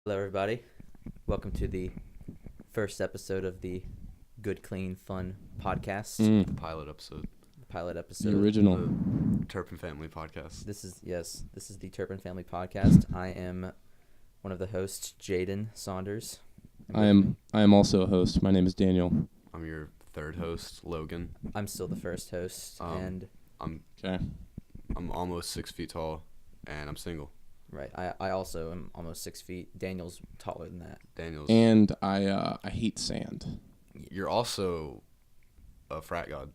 Hello, everybody. Welcome to the first episode of the Good, Clean, Fun podcast. The pilot episode. The original. The Turpin Family Podcast. This is the Turpin Family Podcast. I am one of the hosts, Jayden Saunders. I am also a host. My name is Daniel. I'm your third host, Logan. I'm still the first host, and I'm almost 6 feet tall, and I'm single. right. I also am almost 6 feet. Daniel's taller than that. And I hate sand. You're also a frat god.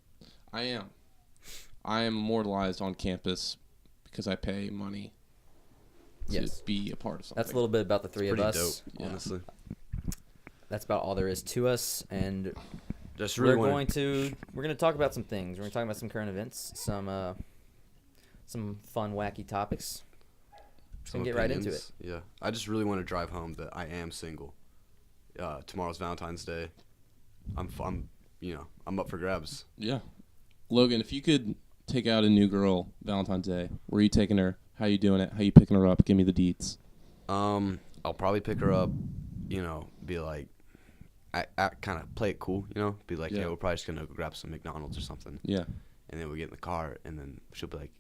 I am. I am immortalized on campus because I pay money to be a part of something. That's a little bit about the three of us. Pretty dope, honestly. That's about all there is to us, and Just we're really going to talk about some things. We're going to talk about some current events, some fun, wacky topics. Just gonna get right into it. Yeah, I just really want to drive home that I am single. Tomorrow's Valentine's Day. I'm up for grabs. Yeah. Logan, if you could take out a new girl Valentine's Day, where are you taking her? How you doing it? How you picking her up? Give me the deets. I'll probably pick her up. Be like, I kind of play it cool. Be like, Yeah. we're probably just gonna go grab some McDonald's or something. Yeah. And then we get in the car, and then she'll be like,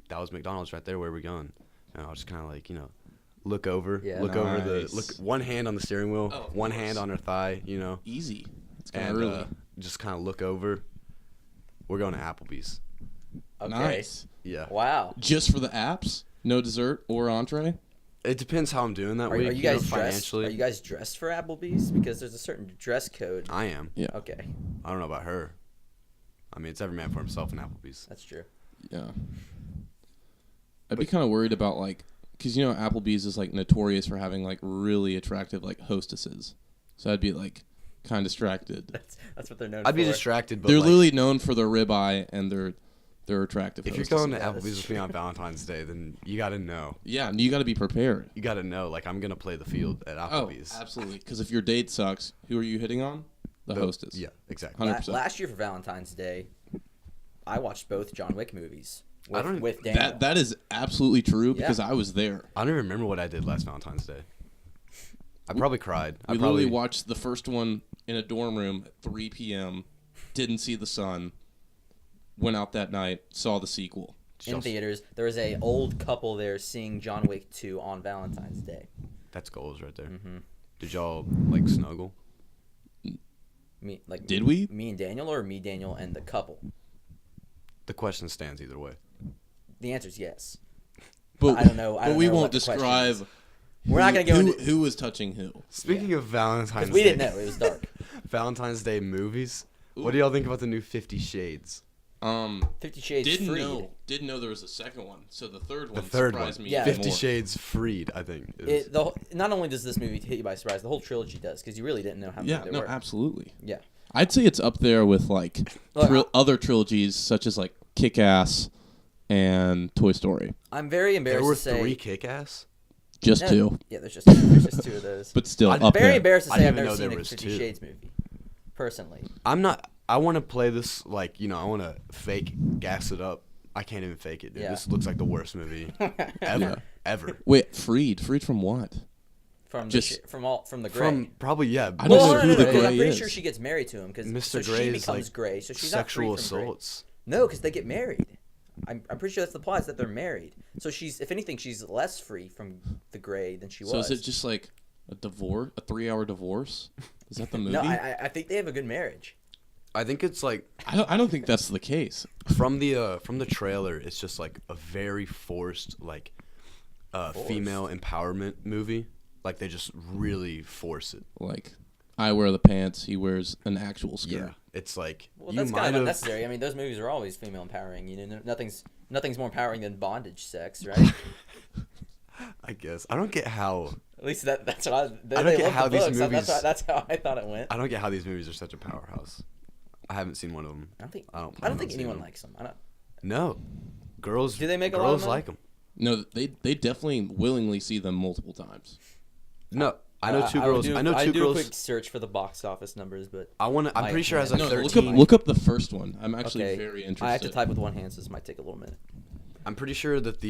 "That was McDonald's right there. Where are we going?" And I'll just kind of like, look over, Nice. one hand on the steering wheel, Oh, of one course. hand on her thigh, Easy. It's kind of and early. just kind of look over. We're going to Applebee's. Okay. Nice. Yeah. Wow. Just for the apps? No dessert or entree? It depends how I'm doing that Are week. you guys dressed? financially. Are you guys dressed for Applebee's? Because there's a certain dress code. I am. Yeah. Okay, I don't know about her. I mean, it's every man for himself in Applebee's. that's true. Yeah. I'd be kind of worried about, because, Applebee's is, notorious for having, really attractive, hostesses. So I'd be, kind of distracted. That's what they're known I'd be for. distracted, but They're literally known for their ribeye and their attractive if you're hostesses. going to Yeah, that's Applebee's with me on Valentine's Day, then you got to know. Yeah, and you got to be prepared. You got to know, I'm going to play the field at Applebee's. Oh, absolutely. Because if your date sucks, who are you hitting on? The hostess. Yeah, exactly. 100%. Last year for Valentine's Day, I watched both John Wick movies I don't- with Daniel. That is absolutely true Yeah. because I was there. I don't even remember what I did last Valentine's Day. I probably cried. We literally watched the first one in a dorm room at 3 p.m., didn't see the sun, went out that night, saw the sequel. in theaters. There was a old couple there seeing John Wick 2 on Valentine's Day. That's goals right there. Mm-hmm. Did y'all snuggle? Did we? Me and Daniel, or me, Daniel, and the couple? The question stands either way. The answer is yes. But I don't know. But we know won't what the question describe. is. We're not gonna go into who was touching who. Speaking of Valentine's because we Day, didn't know it was dark. Valentine's Day movies. What do y'all think about the new 50 Shades? 50 Shades Freed. Didn't know there was a second one. So the third The one third surprised one, me. Yeah. even 50 more. Shades Freed, I think. Is. Not only does this movie hit you by surprise, the whole trilogy does, because you really didn't know how many Yeah, there no, were. absolutely. Yeah. I'd say it's up there with other trilogies such as Kick-Ass and Toy Story. I'm very There embarrassed were to say. 3 Kick-Ass? Just No, two, Yeah, there's just two of those. but still I'm up Very there. embarrassed to I say I've didn't never even know seen there a was 50 two. Shades movie. Personally. I want to play this I want to fake gas it up. I can't even fake it, dude. Yeah. This looks like the worst movie ever. Ever. Wait, freed from what? From Just- from the Gray. From probably, yeah. I don't know Well, who the Gray I'm pretty is. sure she gets married to him because Mr. she Gray is becomes Gray, so she's sexual not free from Gray. assaults. No, because they get married. I'm pretty sure that's the plot, is that they're married. So if anything, she's less free from the Gray than she was. So is it just a divorce, a 3-hour divorce? Is that the movie? No, I think they have a good marriage. I think it's I don't think that's the case. from the trailer, it's just a very forced female empowerment movie. They just really force it. I wear the pants, he wears an actual skirt. Yeah, it's Well, you that's might kind of have. unnecessary. I mean, those movies are always female empowering. Nothing's more empowering than bondage sex, right? I guess I don't get how. At least that's what I don't get how these movies- That's how I thought it went. I don't get how these movies are such a powerhouse. I haven't seen one of them. I don't plan on think seeing anyone them. likes them. No, girls. Do they make a lot of girls money? like them? No, they definitely willingly see them multiple times. No, I know two girls. I know I two do a quick girls. search for the box office numbers, but I'm pretty sure it has a No, 13. look up the first one. I'm actually okay, very interested. I have to type with one hand, so this might take a little minute. I'm pretty sure that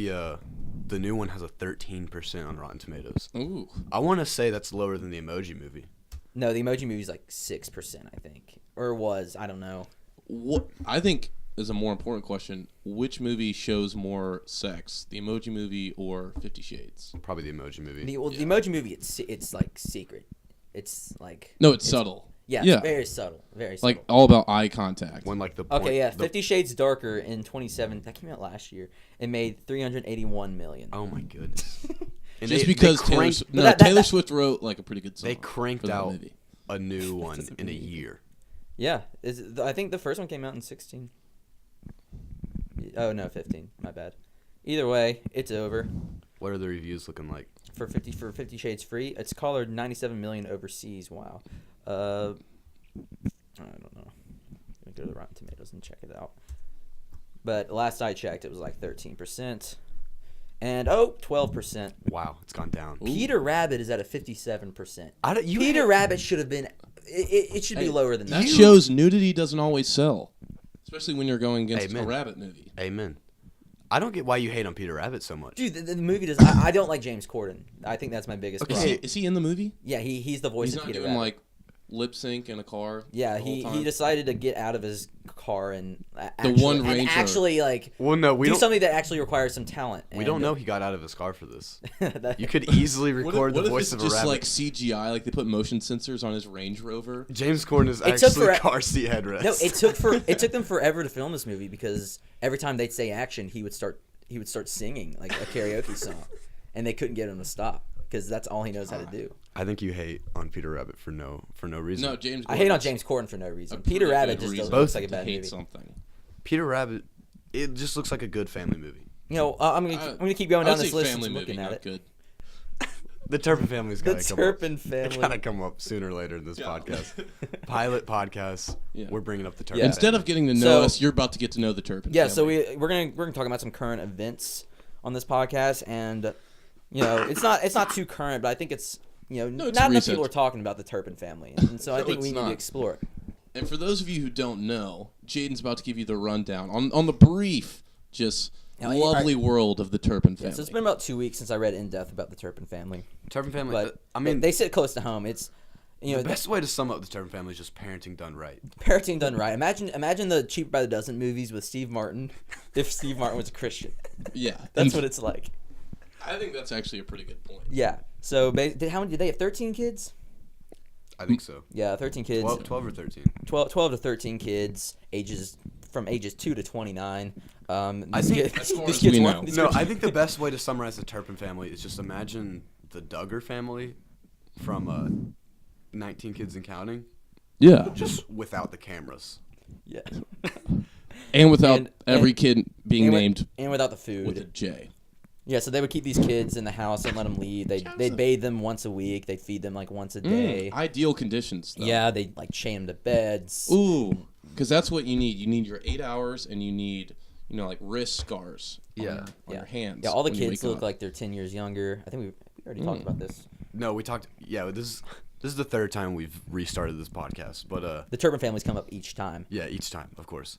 the new one has a 13% on Rotten Tomatoes. Ooh. I want to say that's lower than the Emoji Movie. No, the Emoji Movie is like 6%, I think, or was. I don't know. What I think is a more important question: which movie shows more sex, the Emoji Movie or 50 Shades? Probably the Emoji Movie. The Emoji Movie, it's like secret. It's like No, it's subtle. Yeah, it's very subtle. Very subtle. Like all about eye contact. When like the Okay, yeah, 50 Shades Darker in 2017. That came out last year. It made $381 million. Oh my goodness! And Just because Taylor Swift wrote like a pretty good song. They cranked for that out movie. a new one in a year. Yeah, I think the first one came out in 16. Oh no, 15. My bad. Either way, it's over. What are the reviews looking like? For 50 Shades Free, it's collared 97 million overseas. Wow. I don't know. Let me go to the Rotten Tomatoes and check it out. But last I checked, it was like 13%. And 12%. Wow, it's gone down. Peter Rabbit is at a 57%. Peter Rabbit should have been. It should be lower than that. That shows nudity doesn't always sell, especially when you're going against a rabbit movie. Amen. I don't get why you hate on Peter Rabbit so much. Dude, the movie does. I don't like James Corden. I think that's my biggest problem. Is he in the movie? Yeah, he's the voice of Peter Rabbit. He's not doing like lip sync in a car. Yeah, he decided to get out of his car and actually like do something that actually requires some talent. We don't know he got out of his car for this. You could easily record the voice of a rabbit. Just like CGI, like they put motion sensors on his Range Rover. James Corden is actually car seat headrest. No, it took them forever to film this movie because every time they'd say action, he would start singing like a karaoke song, and they couldn't get him to stop because that's all he knows how to do. I think you hate on Peter Rabbit for no reason. No, James. I hate on James Corden for no reason. Peter Rabbit just doesn't look like a bad movie. Something. Peter Rabbit, it just looks like a good family movie. You know, I'm gonna keep going down this list and looking at it. Good. The Turpin family's got to come up. The Turpin family. It's got to come up sooner or later in this podcast. Pilot podcast. Yeah. We're bringing up the Turpin. Instead of getting to know us, you're about to get to know the Turpin. Yeah, family. so we're gonna talk about some current events on this podcast, and you know, it's not too current, but I think it's not enough people are talking about the Turpin family, and so I think we need to explore it. And for those of you who don't know, Jayden's about to give you the rundown on the brief, lovely world of the Turpin family. So it's been about 2 weeks since I read in depth about the Turpin family. Turpin family, but I mean, they sit close to home. It's the best way to sum up the Turpin family is just parenting done right. Parenting done right. Imagine the Cheaper by the Dozen movies with Steve Martin, if Steve Martin was a Christian. Yeah, that's what it's like. I think that's actually a pretty good point. Yeah. So how many did they have? 13 kids. I think so. Yeah, 13 kids. 12 or 13. 12 to 13 kids, from ages 2 to 29. I think I think the best way to summarize the Turpin family is just imagine the Duggar family from 19 Kids and Counting. Yeah. Just without the cameras. Yeah. And without every kid being named. And without the food. With a J. Yeah, so they would keep these kids in the house and let them leave. They'd bathe them once a week. They'd feed them like once a day. Ideal conditions, though. Yeah, they'd like chain them to beds. Ooh, because that's what you need. You need your 8 hours, and you need like wrist scars. On your hands. Yeah, all the kids look like they're 10 years younger. I think we already talked about this. No, we talked. Yeah, this is the third time we've restarted this podcast, but the Turpin families come up each time. Yeah, each time, of course.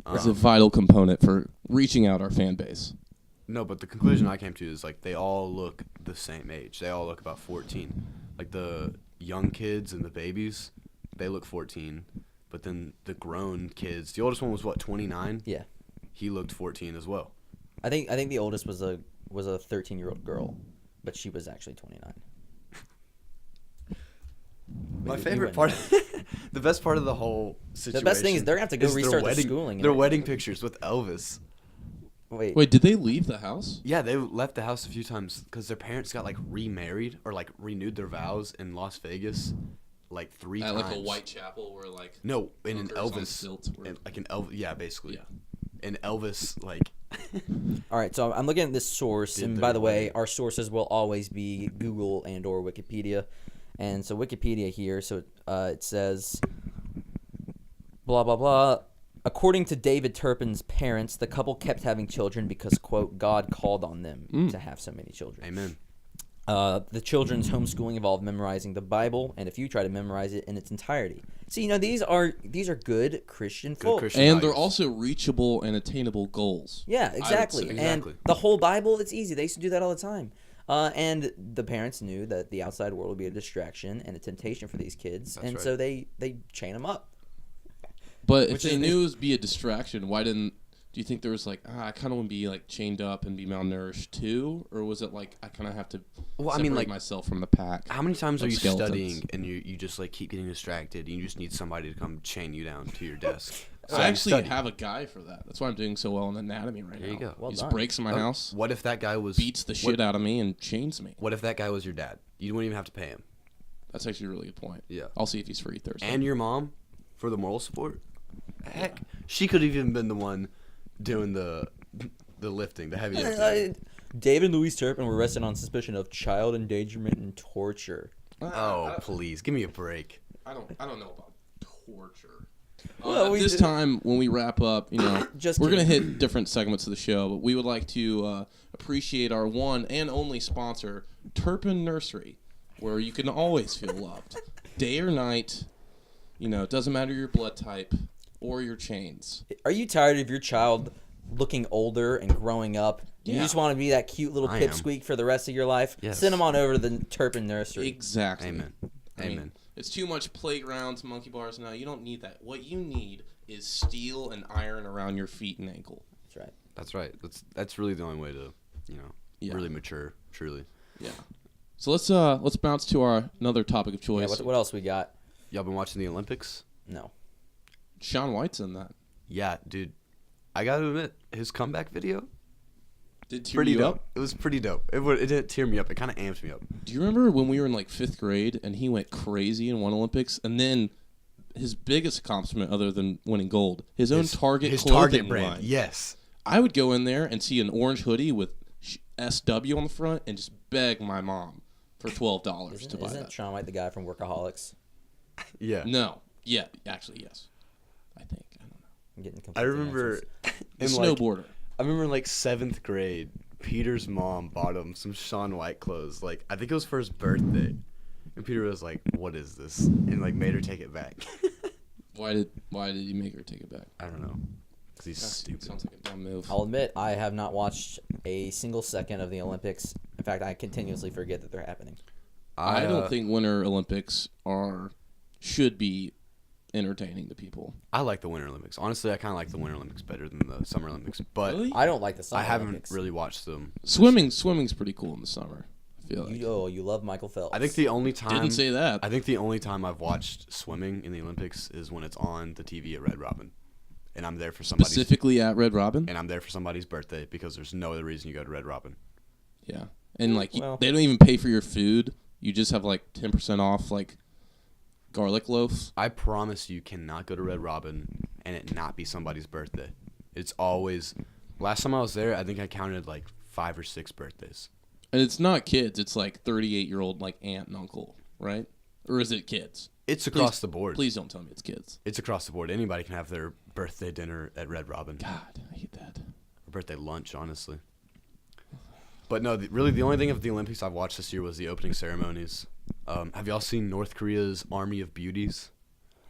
It's a vital component for reaching out our fan base. No, but the conclusion I came to is like they all look the same age. They all look about 14. Like the young kids and the babies, they look 14. But then the grown kids, the oldest one was what, 29? Yeah. He looked 14 as well. I think the oldest was a 13-year-old girl, but she was actually 29. My favorite part, the best part of the whole situation. The best thing is they're gonna have to go restart their schooling. Their wedding pictures with Elvis. Wait, did they leave the house? Yeah, they left the house a few times because their parents got like remarried or like renewed their vows in Las Vegas, like 3 times. At like a Whitechapel where like in an Elvis, yeah, basically. Yeah. And Elvis like. All right, so I'm looking at this source, and by the way, our sources will always be Google and/or Wikipedia, and so Wikipedia here. So it says, blah blah blah. According to David Turpin's parents, the couple kept having children because, quote, God called on them to have so many children. Amen. The children's homeschooling involved memorizing the Bible, and if you try to memorize it in its entirety. See, these are good Christian folk. Christian And they're values. also reachable and attainable goals. Yeah, exactly. say. And Exactly. the whole Bible, it's easy. They used to do that all the time. And the parents knew that the outside world would be a distraction and a temptation for these kids, That's and right. so they chain them up. But if Which they is- knew it would be a distraction, why didn't? Do you think there was like, I kind of want to be like chained up and be malnourished too, or was it like I kind of have to separate myself from the pack? How many times are of you skeletons? studying and you just like keep getting distracted and you just need somebody to come chain you down to your desk? So I you actually study. have a guy for that. That's why I'm doing so well in anatomy right now. There you go. Well he just done. breaks in my Oh, house, What if that guy was beats the shit out of me, and chains me. What if that guy was your dad? You wouldn't even have to pay him. That's actually a really good point. Yeah. I'll see if he's free Thursday. And your mom for the moral support. Heck, she could have even been the one doing the lifting, the heavy lifting. David and Louise Turpin were arrested on suspicion of child endangerment and torture. Oh, please, give me a break. I don't know about torture. Well, At this time, when we wrap up, Just we're gonna kidding. hit different segments of the show, but we would like to appreciate our one and only sponsor, Turpin Nursery, where you can always feel loved, day or night. It doesn't matter your blood type or your chains. Are you tired of your child looking older and growing up? You Yeah. just want to be that cute little I am. pipsqueak for the rest of your life? Yes. Send them on over to the Turpin Nursery. Exactly. Amen. I mean, Amen. it's too much playgrounds, monkey bars. No, you don't need that. What you need is steel and iron around your feet and ankle. That's right. That's right. That's really the only way to, Yeah. really mature. Truly. Yeah. So let's bounce to our another topic of choice. Yeah, what else we got? Y'all been watching the Olympics? No. Sean White's in that. Yeah, dude. I gotta admit, his comeback video, Did tear pretty you dope. up? It was pretty dope. It didn't tear me up. It kind of amped me up. Do you remember when we were in like 5th grade and he went crazy and won Olympics, and then his biggest accomplishment other than winning gold, his own Target his clothing Target brand. line. Yes. I would go in there and see an orange hoodie with SW on the front and just beg my mom for $12 to buy Isn't that. Sean White the guy from Workaholics? Yeah. No. Yeah, actually, yes. I think. I don't know. I'm getting I conflicting remember answers. The in like snowboarder. I remember in like 7th grade, Peter's mom bought him some Shaun White clothes. Like I think it was for his birthday, and Peter was like, "What is this?" and like made her take it back. Why did he make her take it back? I don't know, because he's stupid. Sounds like a dumb move. I'll admit, I have not watched a single second of the Olympics. In fact, I continuously forget that they're happening. I don't think Winter Olympics should be entertaining to people. I like the Winter Olympics. Honestly, I kind of like the Winter Olympics better than the Summer Olympics. But Really? I don't like the Summer I haven't Olympics. really watched them. Swimming's pretty cool in the summer. I feel like. You love Michael Phelps. I think the only time Didn't say that. I think the only time I've watched swimming in the Olympics is when it's on the TV at Red Robin, and I'm there for somebody's Specifically at Red Robin. and I'm there for somebody's birthday because there's no other reason you go to Red Robin. Yeah, and like Well- they don't even pay for your food. You just have like 10% off like garlic loaf. I promise you cannot go to Red Robin and it not be somebody's birthday. It's always. Last time I was there, I think I counted like 5 or 6 birthdays. And it's not kids. It's like 38-year-old like aunt and uncle, right? Or is it kids? It's across the board. Please don't tell me it's kids. It's across the board. Anybody can have their birthday dinner at Red Robin. God, I hate that. Or birthday lunch, honestly. But no, really the only thing of the Olympics I've watched this year was the opening ceremonies. Have y'all seen North Korea's Army of Beauties?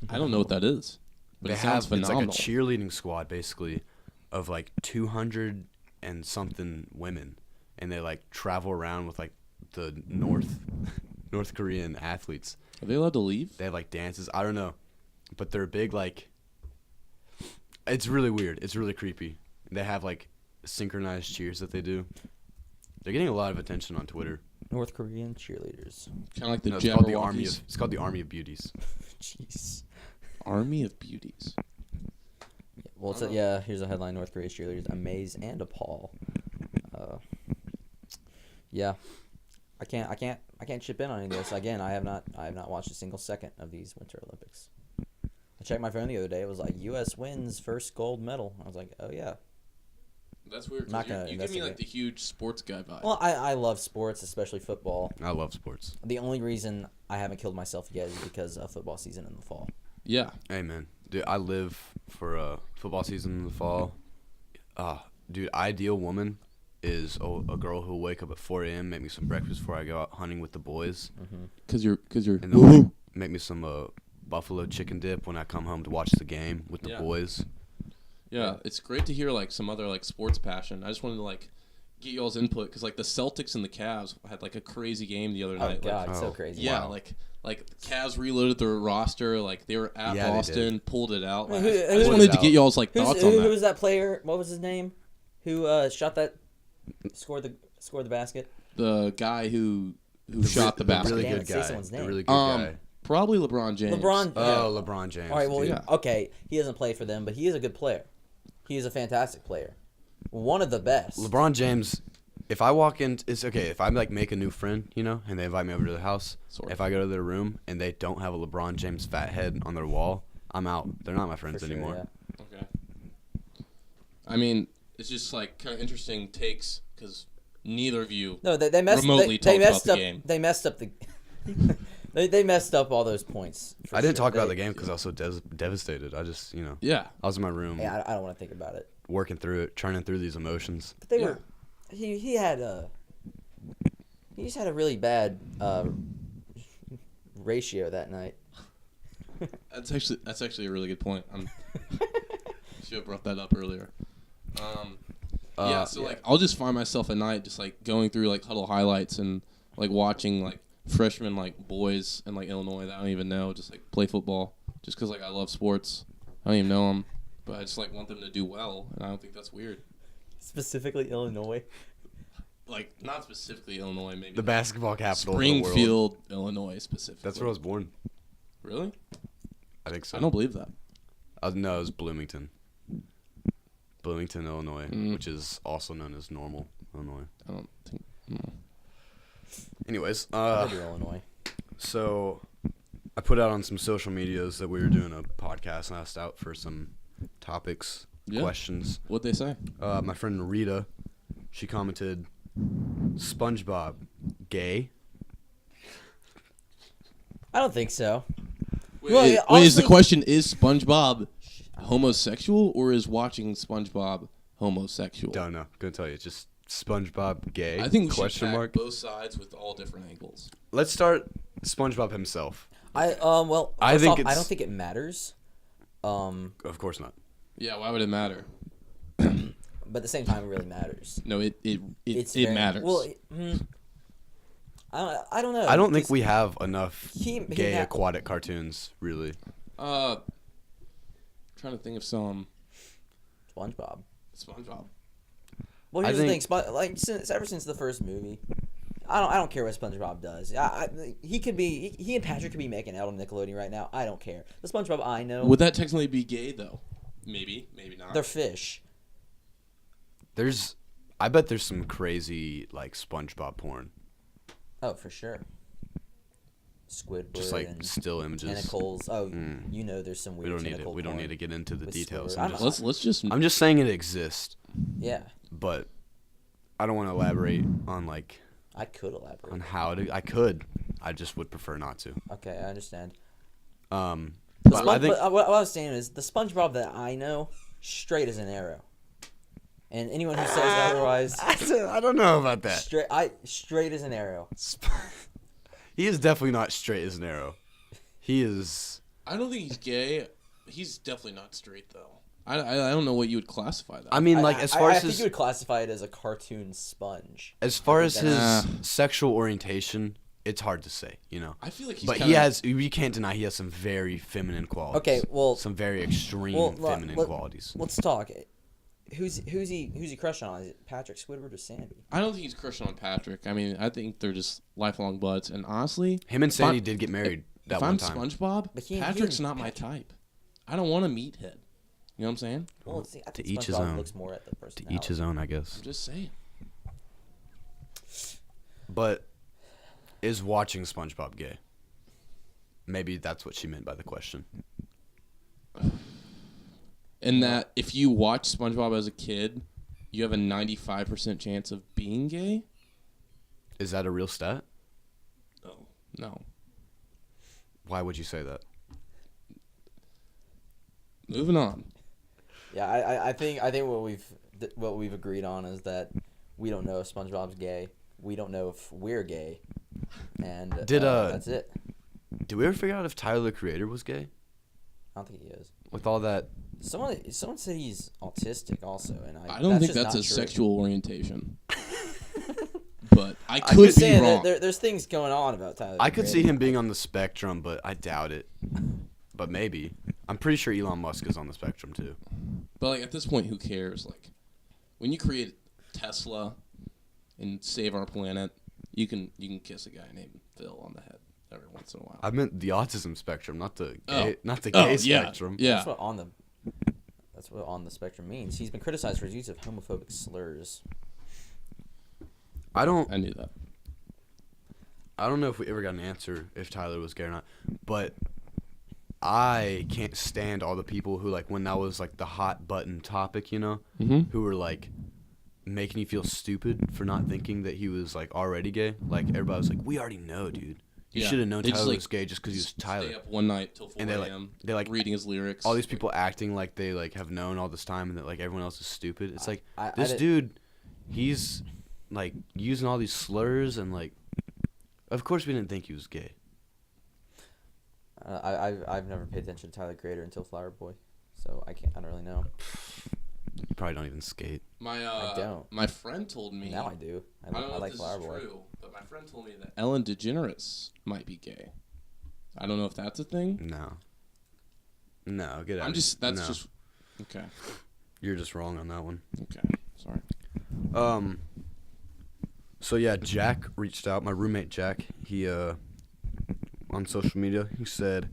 I don't know what that is. But They it sounds have it's like a phenomenal. cheerleading squad basically of like 200 and something women, and they like travel around with like the North Korean athletes. Are they allowed to leave? They have like dances. I don't know, but they're big. Like, it's really weird. It's really creepy. They have like synchronized cheers that they do. They're getting a lot of attention on Twitter. North Korean cheerleaders. Kind of like the No, it's called the Jabberwockies. It's called the Army of Beauties. Jeez. Army of Beauties. Well, it's yeah. Here's a headline: North Korea's cheerleaders amaze and appall. Yeah, I can't chip in on any of this. Again, I have not watched a single second of these Winter Olympics. I checked my phone the other day. It was like U.S. wins first gold medal. I was like, oh yeah. That's weird. Not gonna You give me like investigate. the huge sports guy vibe. Well, I love sports, especially football. I love sports. The only reason I haven't killed myself yet is because of football season in the fall. Yeah. Hey man, dude, I live for football season in the fall. Dude, ideal woman is a girl who'll wake up at 4 a.m., make me some breakfast before I go out hunting with the boys. Cause you're. And then make me some buffalo chicken dip when I come home to watch the game with the boys. Yeah, it's great to hear like some other like sports passion. I just wanted to like get y'all's input because like the Celtics and the Cavs had like a crazy game the other night. Oh God, like, so crazy. Yeah, Wow. like the Cavs reloaded their roster. Like they were at Boston, pulled it out. Like, Who- I just wanted to get y'all's like thoughts on Who that. was that player? What was his name? Who scored the basket? The guy who shot the basket. Really Damn good it, say guy. someone's The name. really good guy. Probably LeBron James. LeBron. Oh, LeBron James. All right. Well, dude. okay. He doesn't play for them, but he is a good player. He is a fantastic player. One of the best. LeBron James. If I walk in, it's okay. If I like make a new friend, you know, and they invite me over to their house, if I go to their room and they don't have a LeBron James fat head on their wall, I'm out. They're not my friends For sure, anymore. yeah. Okay. I mean, it's just like kind of interesting takes because neither of you. No, they messed. Remotely They talked messed about up. the game. They messed up the. they messed up all those points. for I didn't sure. talk about the game because I was so devastated. I just, Yeah. I was in my room Yeah, I don't want to think about it. working through it, churning through these emotions. But they Yeah. were. He had a. He just had a really bad ratio that night. That's actually a really good point. Should have brought that up earlier. Like I'll just find myself at night just like going through like huddle highlights and like watching like freshmen like boys in like Illinois that I don't even know just like play football just because like I love sports. I don't even know them, but I just like want them to do well, and I don't think that's weird. Specifically Illinois. Like not specifically Illinois, maybe The basketball capital of the world. Springfield, Illinois specifically. That's where I was born. Really? I think so. I don't believe that. No, it was Bloomington. Bloomington, Illinois, which is also known as Normal, Illinois. I don't think. No. Anyways, Maybe Illinois. so I put out on some social medias that we were doing a podcast and asked out for some topics, questions. What'd they say? My friend Rita, she commented, SpongeBob, gay? I don't think so. Wait, Well, is the honestly- question is SpongeBob homosexual or is watching SpongeBob homosexual? Don't know. Gonna tell you, just SpongeBob gay? I think we question should mark. both sides with all different angles. Let's start SpongeBob himself. Well, I first think off, I it's- don't think it matters. Of course not. Yeah, why would it matter? But at the same time, it really matters. No, it It's very- matters. Well, I don't know. I don't think because we have enough he gay ha- aquatic cartoons, really. Trying to think of some SpongeBob. SpongeBob. Well, I here's the thing. think- Ever since the first movie, I don't care what SpongeBob does. He and Patrick could be making out on Nickelodeon right now. I don't care. The SpongeBob I know, Would that technically be gay though? Maybe not. they're fish. I bet there's some crazy like SpongeBob porn, Oh, for sure. Squidward just like and still images. tentacles. Oh, you know, there's some We weird don't need it. tentacle We don't porn. need to get into the with details. Squidward. Let's I'm just saying it exists, Yeah, but I don't want to elaborate on like I could elaborate. on how to. I could. I just would prefer not to. Okay, I understand. But I think What I was saying is the SpongeBob that I know, straight as an arrow. And anyone who says otherwise, I don't know about that. straight as an arrow. He is definitely not straight as an arrow. He is. I don't think he's gay. He's definitely not straight though. I don't know what you would classify that. I mean, like as far I as think his, you would classify it as a cartoon sponge. as far as think his that's- sexual orientation, it's hard to say. You know. I feel like he's But kinda, he has. You can't deny he has some very feminine qualities. Okay, well, some very extreme feminine qualities. Let's talk. Who's he crushing on? Is it Patrick, Squidward, or Sandy? I don't think he's crushing on Patrick. I mean, I think they're just lifelong buds. And honestly, Him and if Sandy I'm- did get married that if one I'm time. SpongeBob, But he- Patrick's he- not my type. I don't want a meathead. You know what I'm saying? Well, see, I think each his SpongeBob own. looks more at the To personality. each his own, I guess. I'm just saying. But is watching SpongeBob gay? Maybe that's what she meant by the question. And that if you watch SpongeBob as a kid, you have a 95% chance of being gay? Is that a real stat? No. Why would you say that? Moving on. Yeah, I think what we've agreed on is that We don't know if SpongeBob's gay. We don't know if we're gay. And that's it. Did we ever figure out if Tyler the Creator was gay? I don't think he is. With all that, Someone said he's autistic also, and I don't think that's a true. sexual orientation. But I could be wrong. There's things going on about Tyler. I could see him being on the spectrum, but I doubt it. But maybe. I'm pretty sure Elon Musk is on the spectrum too. But like at this point, who cares? Like when you create Tesla and save our planet, you can kiss a guy named Phil on the head every once in a while. I meant the autism spectrum, not the gay spectrum. Yeah. That's what on the spectrum means. He's been criticized for his use of homophobic slurs. I knew that. I don't know if we ever got an answer if Tyler was gay or not, but I can't stand all the people who, like, when that was, like, the hot button topic, you know, who were, like, making you feel stupid for not thinking that he was, like, already gay. Like, everybody was like, we already know, dude. You should have known Tyler was gay just because he was Tyler. Stay up one night till 4 a.m. They like reading his lyrics. All these people acting like they, like, have known all this time and that, like, everyone else is stupid. It's like, this dude, he's, like, using all these slurs and, like, of course we didn't think he was gay. I've never paid attention to Tyler the Creator until Flower Boy, so I don't really know. You probably don't even skate. I don't. My friend told me. Now I do. I don't know like if this Flower is Boy. true, but my friend told me that Ellen DeGeneres might be gay. I don't know if that's a thing. No, get out. Just okay. You're just wrong on that one. Okay, sorry. So yeah, Jack reached out. My roommate Jack. He on social media, he said,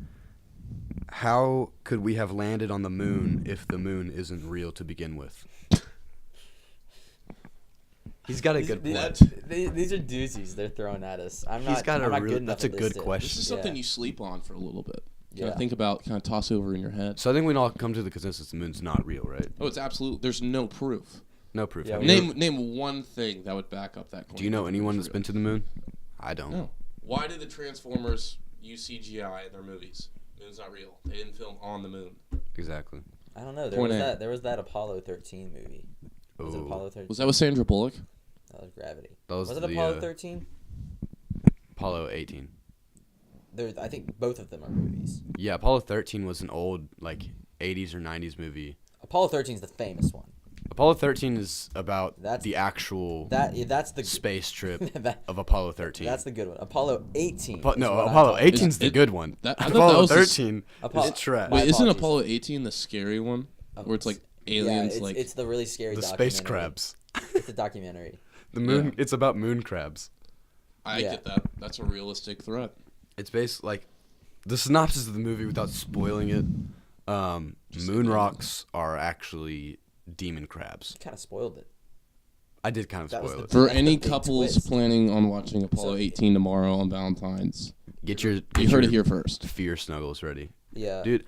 "How could we have landed on the moon if the moon isn't real to begin with?" He's got a good point. These are doozies they're throwing at us. That's a good question. This is something you sleep on for a little bit. Yeah. Think about, kind of toss over in your head. So I think we can all come to the consensus the moon's not real, right? Oh, it's absolute. There's no proof. No proof. Yeah, name one thing that would back up that claim. Do you know anyone that's been to the moon? I don't. No. Why did the Transformers use CGI in their movies? Moon's not real. They didn't film on the moon. Exactly. I don't know. There was that Apollo 13 movie. Was it Apollo 13? Was that with Sandra Bullock? That was Gravity. Was it Apollo 13? Apollo 18. I think both of them are movies. Yeah, Apollo 13 was an old, like, 80s or 90s movie. Apollo 13 is the famous one. Apollo 13 is about the actual that's the space trip of Apollo 13. That's the good one. Apollo 18. Apollo 18 is the good one. Apollo 13 is trash. Wait, isn't Apollo 18 the scary one? Where it's like aliens, yeah, it's the really scary the documentary. space crabs. It's a documentary. The moon. Yeah. It's about moon crabs. I get that. That's a realistic threat. It's based like the synopsis of the movie without spoiling it. Moon rocks are actually demon crabs. You kind of spoiled it. I did kind of spoil it. For any couples planning on watching Apollo 18 tomorrow on Valentine's, you heard it here first. Fear snuggles ready. Yeah. Dude,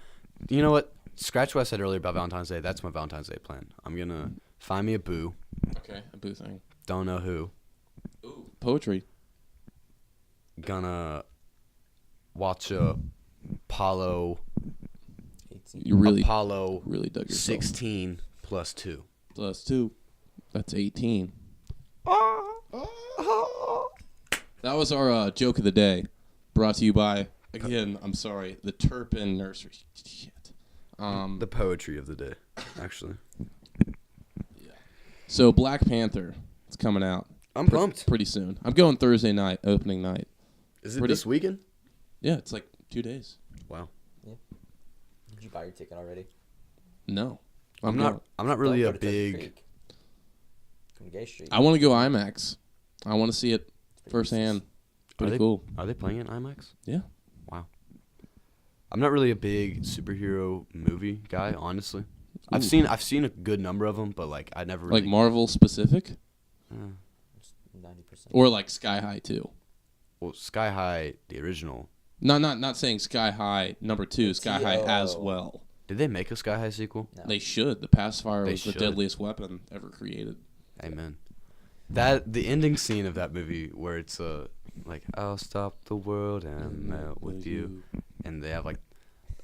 you know what? Scratch what I said earlier about Valentine's Day. That's my Valentine's Day plan. I'm going to find me a boo. Okay, a boo thing. Don't know who. Ooh, poetry. Gonna watch Apollo. Apollo really dug yourself. 16 plus 2. Plus 2. That's 18. That was our joke of the day. Brought to you by, again, I'm sorry, the Turpin Nursery. Shit. The poetry of the day, actually. Yeah. So Black Panther, it's coming out. I'm pumped. Pretty soon. I'm going Thursday night, opening night. Is it this weekend? Yeah, it's like 2 days. Wow. Yeah. Did you buy your ticket already? No. I'm not really a big. Come to Gay Street. I want to go IMAX. I want to see it firsthand. Pretty cool. Are they playing in IMAX? Yeah. Wow. I'm not really a big superhero movie guy, honestly. Ooh. I've seen a good number of them, but like I never really... Like Marvel specific? 90%. Or like Sky High 2. Well, Sky High, the original. Not saying Sky High number 2, Sky High as well. Did they make a Sky High sequel? No. They should. The Pacifier was the deadliest weapon ever created. Amen. The ending scene of that movie where it's like I'll stop the world and melt with you, and they have like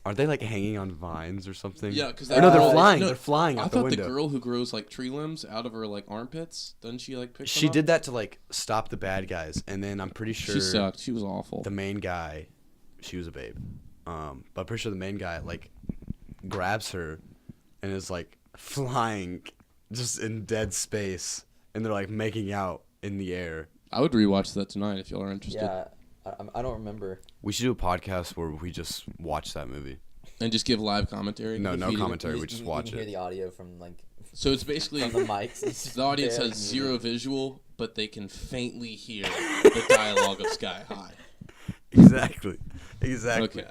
Aren't they like hanging on vines or something? Yeah, because no, they're flying. They're flying I out the thought the window. girl who grows like tree limbs out of her like armpits, doesn't she like pick She them up? did that to like stop the bad guys, and then I'm pretty sure She sucked. She was awful. the main guy, she was a babe. But I'm pretty sure the main guy like grabs her and is like flying just in dead space, and they're like making out in the air. I would rewatch that tonight if y'all are interested. Yeah, I don't remember. We should do a podcast where we just watch that movie. And just give live commentary. No If you- commentary. We just You watch can hear it. the audio from like So it's basically from the mics. It's the audience very has muted. zero visual, but they can faintly hear the dialogue of Sky High. Exactly. Okay,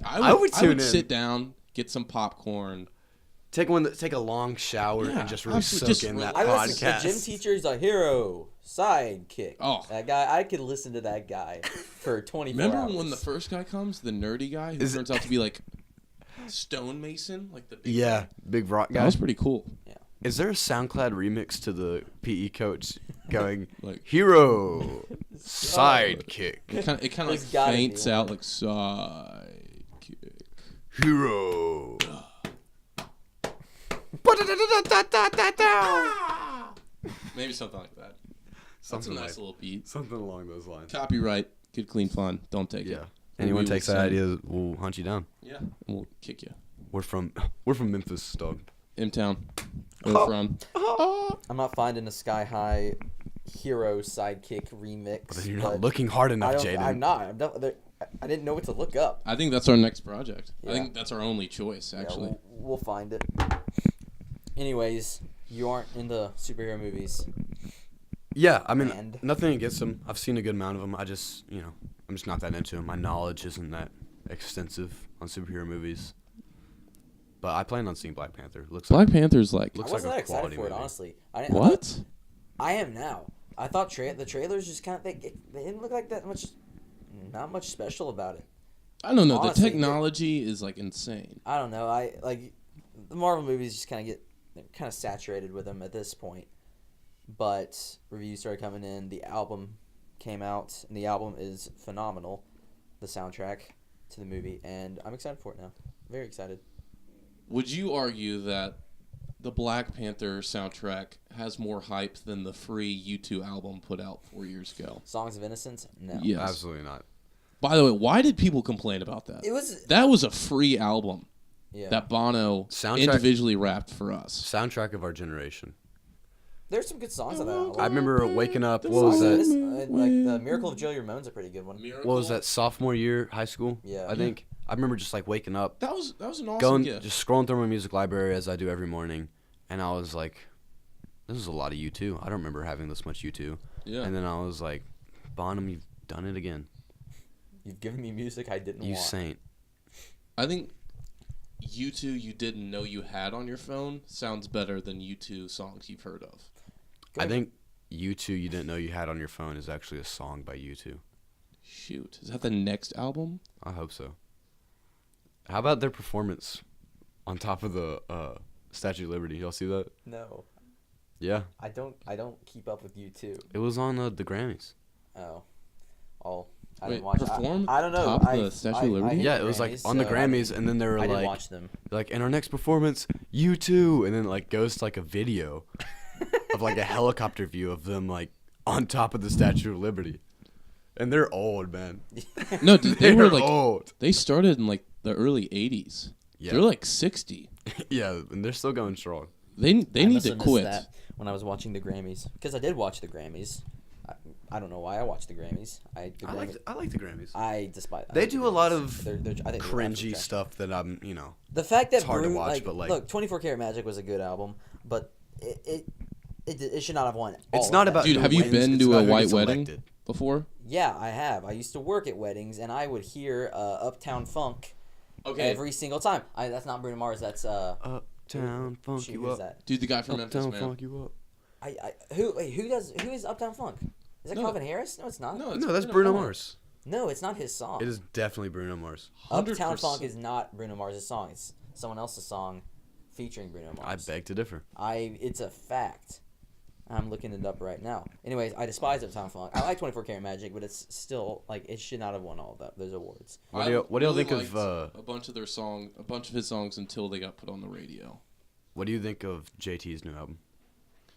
I would tune in. sit down, get some popcorn. Take a long shower Yeah, and just really absolutely. soak in that I listen to podcast. gym teacher's a hero sidekick. Oh. That guy, I could listen to that guy for 24 Remember hours. when the first guy comes, the nerdy guy who turns out to be like stonemason, like the big Yeah, guy? big rock That guy. was pretty cool. Is there a SoundCloud remix to the PE coach going Like hero sidekick it kind of like There's gotta be faints one. out like sidekick. hero? Maybe something like that. That's Something a nice like little beat. something along those lines. Copyright, good, clean fun. Don't take Yeah. it. Anyone We will takes that send- idea, we'll hunt you down. Yeah, we'll kick you. We're from Memphis, dog. M-Town. Where we're from. I'm not finding a Sky High hero sidekick remix. But you're not looking hard enough, Jayden. I'm not. I didn't know what to look up. I think that's our next project. I Yeah. think that's our only choice, Yeah, actually. we'll find it. Anyways, you aren't into superhero movies. Yeah, I mean, And- nothing against them. I've seen a good amount of them. I just, I'm just not that into them. My knowledge isn't that extensive on superhero movies. But I plan on seeing Black Panther. Black Panther's like, Looks I wasn't like a that excited quality for it, movie. honestly. I what? I am now. I thought the trailers just kind of they didn't look like that much. Not much special about it. I don't know. Honestly, the technology is like insane. I don't know. I like the Marvel movies just kind of saturated with them at this point. But reviews started coming in. The album came out, and the album is phenomenal. The soundtrack to the movie, and I'm excited for it now. Very excited. Would you argue that the Black Panther soundtrack has more hype than the free U2 album put out 4 years ago? Songs of Innocence? No. Yes. Absolutely not. By the way, why did people complain about that? That was a free album that Bono individually rapped for us. Soundtrack of our generation. There's some good songs on that album. I remember waking up. What Songs was of that? Innocence, like the Miracle of Joey Ramone's a pretty good one. What was that? Sophomore year, high school. Yeah. I think. I remember just like waking up, That was an awesome going, gift. just scrolling through my music library as I do every morning, and I was like, "This is a lot of U2. I don't remember having this much U2." Yeah. And then I was like, "Bonham, you've done it again. You've given me music I didn't You want. saint." I think U2 you didn't know you had on your phone sounds better than U2 songs you've heard of. I think U2 you didn't know you had on your phone is actually a song by U2. Shoot. Is that the next album? I hope so. How about their performance on top of the Statue of Liberty? Y'all see that? No, Yeah. I don't keep up with you too. It was on the Grammys. Oh, I Wait, didn't watch. perform I don't know. top of the Statue of Liberty? hate Yeah, it was like on the so I Grammys, didn't- and then they were I didn't like, watch them. in our next performance, U2, and then like goes to like a video of like a helicopter view of them like on top of the Statue of Liberty, and they're old, man. No, dude, they were like old. they started in like the early 80s. Yeah. They're like 60. Yeah, and they're still going strong. They I need must to have missed quit. that when I was watching the Grammys, because I did watch the Grammys. I don't know why I watched the Grammys. I like the Grammys. I despise. I They hate the do a lot Grammys. of I think they're absolute cringy trash. stuff that I'm, The fact that It's hard to Bruno, watch, but, like- look, 24 Karat Magic was a good album, but it should not have won. all It's of not that. about Dude, who have you wins, been it's to about a who white gets wedding elected. before? Yeah, I have. I used to work at weddings, and I would hear Uptown Funk every single time. That's not Bruno Mars. That's Uptown Funk shoot, you who's up. that? Dude, the guy from Memphis, Uptown man. Funk you up. Who is Uptown Funk? Is that No. Calvin Harris? No, it's not. No, No, that's Bruno Mars. No, it's not his song. It is definitely Bruno Mars. Uptown 100%. Funk is not Bruno Mars' song. It's someone else's song featuring Bruno I Mars. beg to differ. It's a fact. I'm looking it up right now. Anyways, I despise Uptown Funk. I like 24 Karat Magic, but it's still like it should not have won all of those awards. What do you think liked of a bunch of his songs until they got put on the radio? What do you think of JT's new album?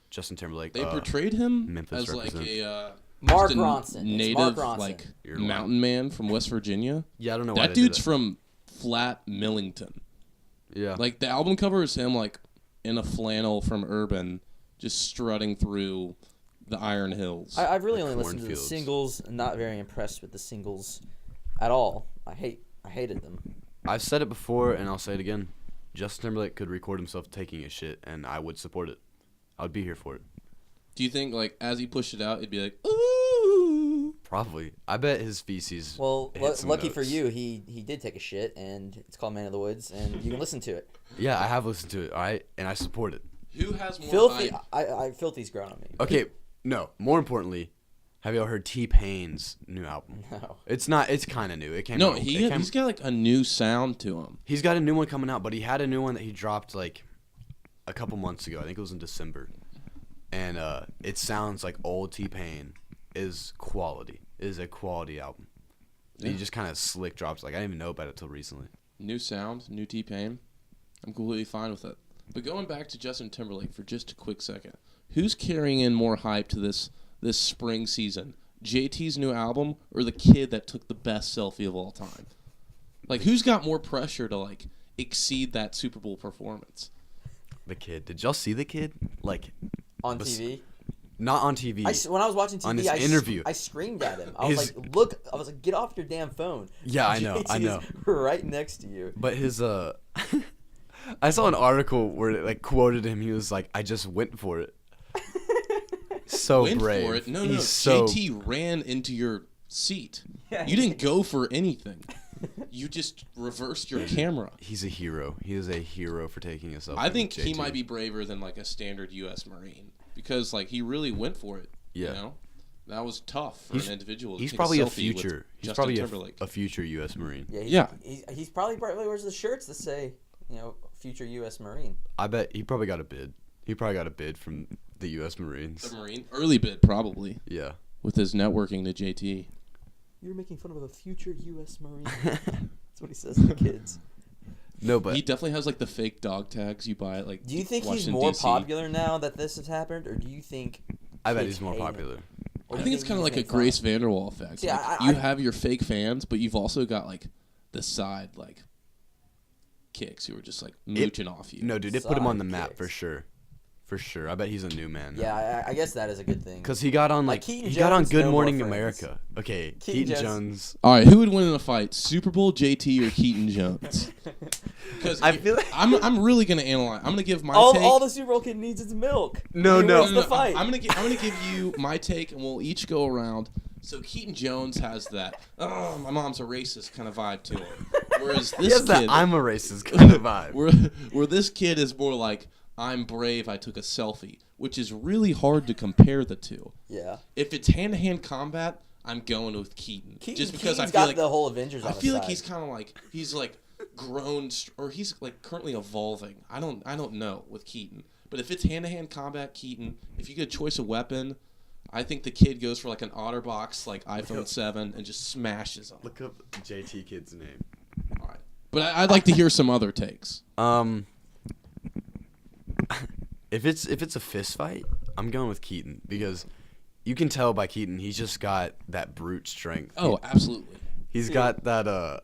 Justin Timberlake. They portrayed him Memphis as like represent. Mark just a Ronson. It's native Mark Ronson. like You're lying. mountain man from West Virginia. Yeah, I don't know why That they did dude's from Flat Millington. Yeah. Like the album cover is him like in a flannel from Urban, just strutting through the Iron Hills. I've really The only listened to the cornfields. singles. I'm not very impressed with the singles at all. I hated them. I've said it before, and I'll say it again. Justin Timberlake could record himself taking a shit, and I would support it. I would be here for it. Do you think like as he pushed it out, it'd be like ooh? Probably. I bet his feces. Well, hit some lucky for notes. you, he did take a shit, and it's called Man of the Woods, and you can listen to it. Yeah, I have listened to it. All right, and I support it. Who has more Filthy, hype? Filthy's grown on me. Okay, no. More importantly, have y'all heard T-Pain's new album? No. It's not. It's kind of new. It came. No, out, he's got like a new sound to him. He's got a new one coming out, but he had a new one that he dropped like a couple months ago. I think it was in December, and it sounds like old T-Pain is quality. It is a quality album. And he just kind of slick drops. Like I didn't even know about it till recently. New sound, new T-Pain. I'm completely fine with it. But going back to Justin Timberlake for just a quick second, who's carrying in more hype to this spring season? JT's new album or the kid that took the best selfie of all time? Like, who's got more pressure to like exceed that Super Bowl performance? The kid. Did y'all see the kid? Like On TV? not on TV. When I was watching TV, on his interview. I screamed at him. I was His- like, "Look!" I was like, "Get off your damn phone!" Yeah, I know, I JT is know. right next to you. But his I saw an article where it like quoted him. He was like, "I just went for it." So Went brave. for it. No, He's so JT ran into your seat. Yeah, You didn't go for anything. You just reversed your camera. He's a hero. He is a hero for taking himself. I think he might be braver than like a standard U.S. Marine because like he really went for it. Yeah. You know? That was tough for an individual. To He's take probably a a selfie future. with He's Justin probably Timberlake. a future U.S. Marine. Yeah, he's probably wears the shirts that say, future U.S. Marine. I bet he probably got a bid. He probably got a bid from the U.S. Marines. The Marine early bid probably Yeah. with his networking to JT. You're making fun of a future U.S. Marine. That's what he says to the kids. No, but He definitely has like the fake dog tags you buy at like. Do you think he's Washington, more DC. popular now that this has happened, or do you think? I bet kids he's more hate him? popular. Or I do think you it's kind of he's like a made fun Grace of? Vanderwall effect. See, Like, I- you have your fake fans, but you've also got like the side like kicks who are just like mooching off you. No, dude, it put him on the Side map kicks. for sure. For sure. I bet he's a new man. Yeah, I guess that is a good thing. Because he got on Like, Keaton he got on Jones, Good no more Morning friends. America. Okay, Keaton Keaton Jones. Jones. All right, who would win in a fight, Super Bowl JT or Keaton Jones? Because I feel like- I'm really gonna analyze. I'm gonna give my all, take. all the Super Bowl kid needs is milk. No, And he no. wins the fight. I'm gonna give you my take, and we'll each go around. So Keaton Jones has that "oh, my mom's a racist" kind of vibe to him, whereas He this has that kid, I'm a racist kind of vibe. where this kid is more like I'm brave. I took a selfie, which is really hard to compare the two. Yeah. If it's hand-to-hand combat, I'm going with Keaton, just because Keaton's I feel got like the whole Avengers on I his feel like side. he's kind of like he's like grown or he's like currently evolving. I don't know with Keaton, but if it's hand-to-hand combat, Keaton. If you get a choice of weapon, I think the kid goes for like an OtterBox like iPhone 7 and just smashes them. Look up JT kid's name. All right, but I'd like to hear some other takes. If it's a fist fight, I'm going with Keaton because you can tell by Keaton he's just got that brute strength. Oh, absolutely. He's got that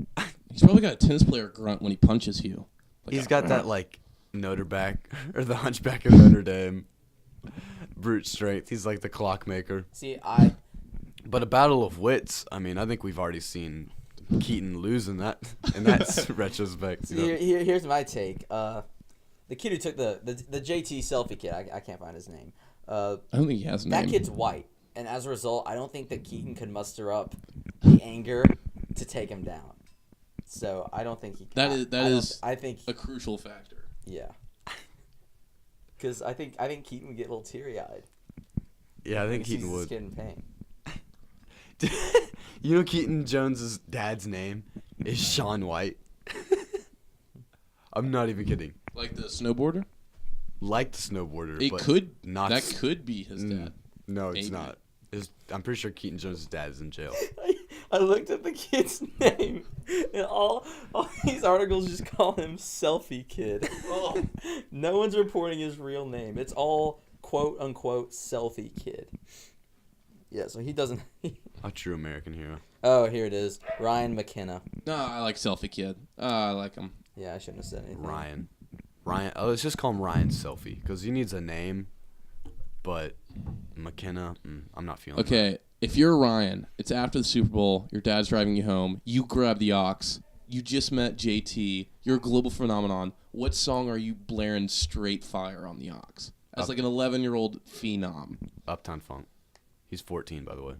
He's probably got a tennis player grunt when he punches you. Like he's a- got that like Notre back or the Hunchback of Notre Dame brute strength. He's like the clockmaker. See, But a battle of wits, I mean, I think we've already seen Keaton lose in that retrospect. You know? here's my take. The kid who took the JT selfie kid, I can't find his name. I don't think he has a That name. kid's white, and as a result, I don't think that Keaton could muster up the anger to take him down. So I don't think he. I think a crucial factor. yeah. Because I think Keaton would get a little teary eyed. Yeah, I think He sees Keaton this would. kid in pain. You know Keaton Jones's dad's name is Sean White. I'm not even kidding. Like the snowboarder? like the snowboarder. It but could not. That could be his dad. No, it's Maybe. not. I'm pretty sure Keaton Jones' dad is in jail. I looked at the kid's name, and all these articles just call him Selfie Kid. Oh. No one's reporting his real name. It's all quote unquote Selfie Kid. Yeah, so he doesn't. A true American hero. Oh, here it is. Ryan McKenna. No, I like Selfie Kid. I like him. Yeah, I shouldn't have said anything. Ryan. Oh, let's just call him Ryan Selfie because he needs a name. But McKenna, I'm not feeling. Okay, if you're Ryan, it's after the Super Bowl. Your dad's driving you home. You grab the aux. You just met JT. You're a global phenomenon. What song are you blaring straight fire on the aux? As like an 11-year-old phenom. Uptown Funk. He's 14, by the way.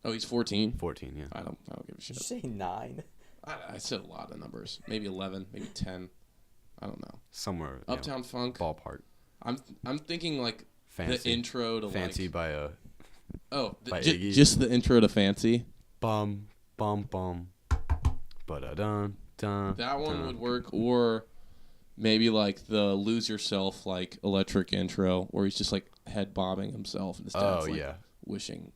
Oh, he's 14? 14, yeah. I don't give a shit. Did you say 9? I said a lot of numbers. Maybe 11, maybe 10. I don't know. Somewhere. Uptown Funk. Ballpark. I'm thinking like Fancy. the intro to Fancy like, by by j- Iggy. just the intro to Fancy. Bum bum bum. Ba-da-dun, dun, That one dun. would work, or maybe like the Lose Yourself like electric intro where he's just like head bobbing himself and his dad's like wishing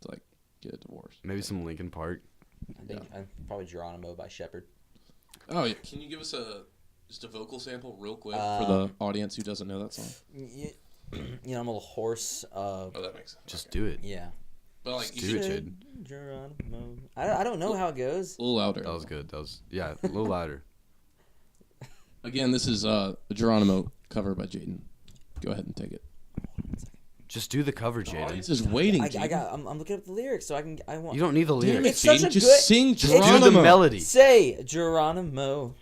to like get a divorce. Maybe some Linkin Park. I think probably Geronimo by Shepherd. Oh yeah, can you give us just a vocal sample real quick for the audience who doesn't know that song? You know, I'm a little hoarse. Oh, that makes sense. Just do it. Yeah. But like, you do it, should Jayden. Geronimo. I don't know how it goes. a little louder. That was good. That was a little louder. Again, this is a Geronimo cover by Jayden. Go ahead and take it. Just do the cover, The Jayden. audience is waiting. I'm looking up the lyrics so I can. I want. You don't need the Damn lyrics. it, It's such Jayden, a just good- sing It's- Geronimo. Do the melody. Say Geronimo.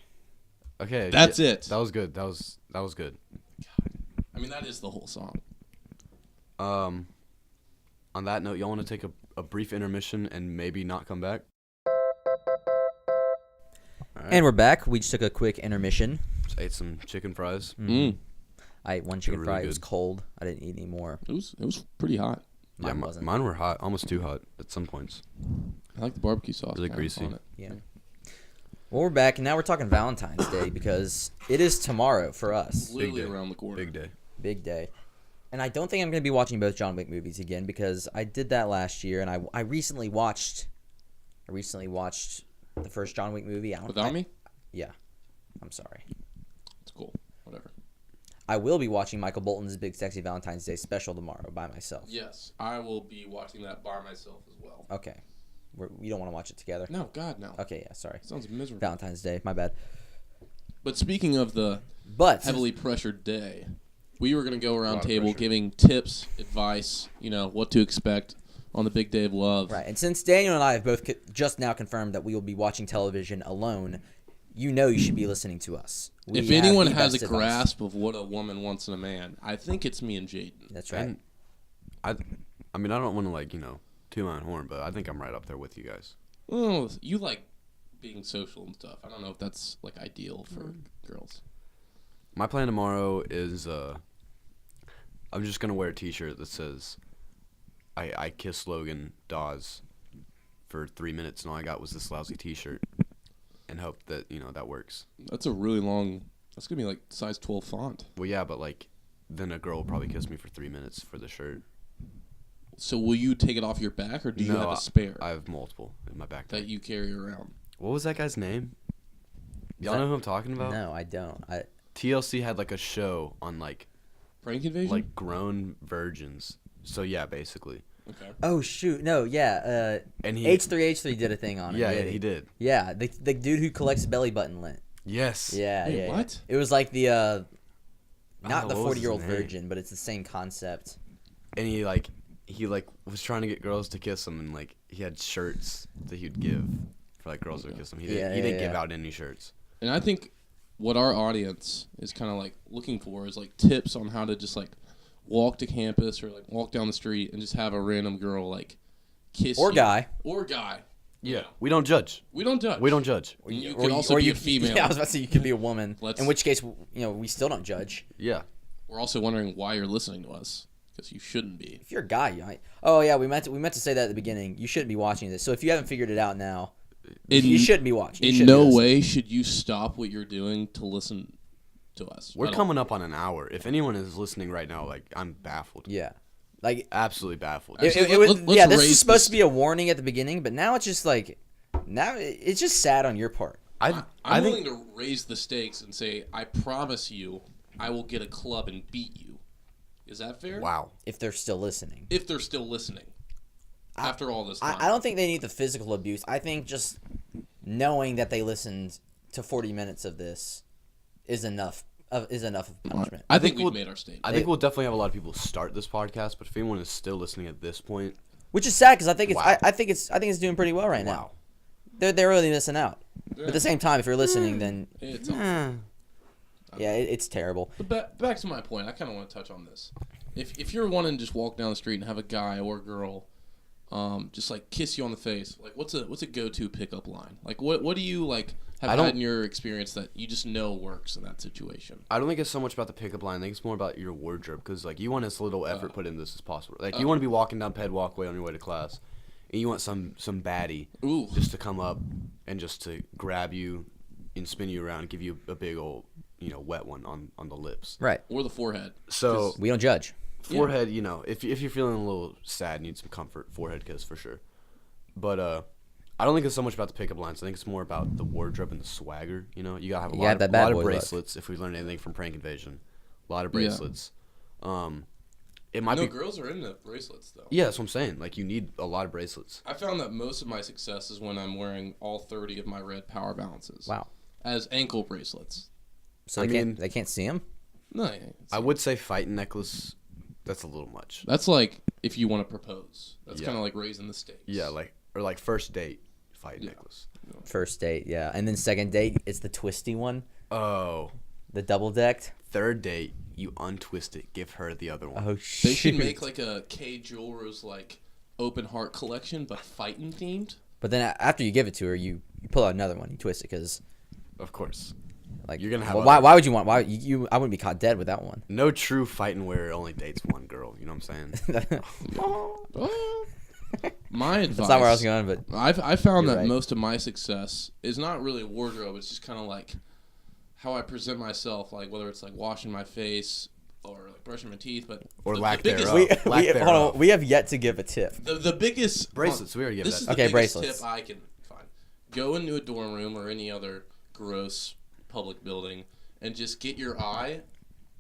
Okay. That's it. That was good. That was good. I mean, that is the whole song. On that note, y'all want to take a brief intermission and maybe not come back? All right. And we're back. We just took a quick intermission. Just ate some chicken fries. I ate one chicken really fry. good. It was cold. I didn't eat any more. It was pretty hot. Mine wasn't. Mine were hot, almost too hot at some points. I like the barbecue sauce. Really kind of greasy. on it. Yeah. Well, we're back, and now we're talking Valentine's Day because it is tomorrow for us. Literally day. around the corner. Big day. Big day. And I don't think I'm going to be watching both John Wick movies again because I did that last year, and I recently watched the first John Wick movie. Without me? Yeah. I'm sorry. It's cool. Whatever. I will be watching Michael Bolton's Big Sexy Valentine's Day special tomorrow by myself. Yes, I will be watching that by myself as well. Okay. We don't want to watch it together? No, God, no. Okay, yeah, sorry. Sounds miserable. Valentine's Day, my bad. But speaking of the But heavily pressured day, we were going to go around lot of table pressure. giving tips, advice, what to expect on the big day of love. Right, and since Daniel and I have both just now confirmed that we will be watching television alone, you should be listening to us. We If have anyone the has a best advice. grasp of what a woman wants in a man, I think it's me and Jayden. That's right. And I mean, I don't want to toot my own horn, but I think I'm right up there with you guys. Oh, you like being social and stuff. I don't know if that's like ideal for girls. My plan tomorrow is I'm just gonna wear a T-shirt that says I kissed Logan Dawes for 3 minutes, and all I got was this lousy T-shirt, and hope that that works. That's a really long. That's gonna be like size 12 font. Well, yeah, but then a girl will probably kiss me for 3 minutes for the shirt. So will you take it off your back, or do you No, have a spare I have multiple in my backpack. that you carry around? What was that guy's name? Y'all know who I'm talking about? No, I don't. TLC had a show on Prank Invasion? grown virgins. So yeah, basically. Okay. Oh shoot, no, yeah. And he H3H3 did a thing on it. Yeah, didn't he did. Yeah, the dude who collects belly button lint. Yes. Yeah, Wait, yeah. what? Yeah. It was like the not the what was his 40-year-old name? virgin, but it's the same concept. And he was trying to get girls to kiss him, and he had shirts that he'd give for girls to kiss him. He didn't give out any shirts. And I think what our audience is kind of looking for is tips on how to just walk to campus or walk down the street and just have a random girl kiss Or you. guy. Or guy. Yeah, we don't judge. We don't judge. We don't judge. You could also be a female. Yeah, I was about to say you could be a woman. Let's- In which case, we still don't judge. Yeah. We're also wondering why you're listening to us, because you shouldn't be. If you're a guy, we meant to say that at the beginning. You shouldn't be watching this. So if you haven't figured it out now, you shouldn't be watching. You In shouldn't be no listening. way should you stop what you're doing to listen to us. We're coming up on an hour. If anyone is listening right now, like, I'm baffled. Yeah. Like, Absolutely baffled. this is supposed to be a warning at the beginning, but now it's just like, now it's just sad on your part. I'm willing to raise the stakes and say, I promise you, I will get a club and beat you. Is that fair? Wow. If they're still listening. If they're still listening. After all this time. I don't think they need the physical abuse. I think just knowing that they listened to 40 minutes of this is enough of punishment. I think we've made our statement. I think we'll definitely have a lot of people start this podcast, but if anyone is still listening at this point, which is sad because I think it's Wow. I think it's doing pretty well right now. They're really missing out. But at the same time, if you're listening, then It's it's terrible. But back to my point, I kind of want to touch on this. If you're wanting to just walk down the street and have a guy or a girl, just like kiss you on the face, like what's a go-to pickup line? Like what do you like have had in your experience that you just know works in that situation? I don't think it's so much about the pickup line. I think it's more about your wardrobe because like you want as little effort put into this as possible. Like you want to be walking down Ped Walkway on your way to class, and you want some baddie just to come up and just to grab you and spin you around and give you a big old wet one on the lips. Right. Or the forehead. So We don't judge. forehead, if you're feeling a little sad, need some comfort, forehead kiss for sure. But I don't think it's so much about the pickup lines. I think it's more about the wardrobe and the swagger. You gotta have a lot of bracelets. If we learned anything from Prank Invasion, a lot of bracelets. It might be girls are into bracelets though. Yeah, that's what I'm saying. Like you need a lot of bracelets. I found that most of my success is when I'm wearing all 30 of my red power balances. Wow. As ankle bracelets. So they can't see them? No, I would say fighting necklace. That's a little much. that's like if you want to propose. That's kind of like raising the stakes. Yeah, like first date fighting necklace. First date, yeah. And then second date, it's the twisty one. Oh. The double decked. Third date, you untwist it. Give her the other one. Oh, shit. They should make like a K Jewelers like open heart collection, but fighting themed. But then after you give it to her, you pull out another one. You twist it because, Of course. like, You're gonna have. why would you want? Why you? I wouldn't be caught dead with that one. No true fighting wearer only dates one girl. You know what I'm saying? My advice. That's not where I was going, but I found You're that right. most of my success is not really wardrobe. It's just kind of like how I present myself, like whether it's like washing my face or like brushing my teeth, but Or the lack biggest, thereof. hold on. We have yet to give a tip. The biggest Bracelets. We already gave This that. is the Okay, biggest bracelets. tip I can find. Go into a dorm room or any other gross public building and just get your eye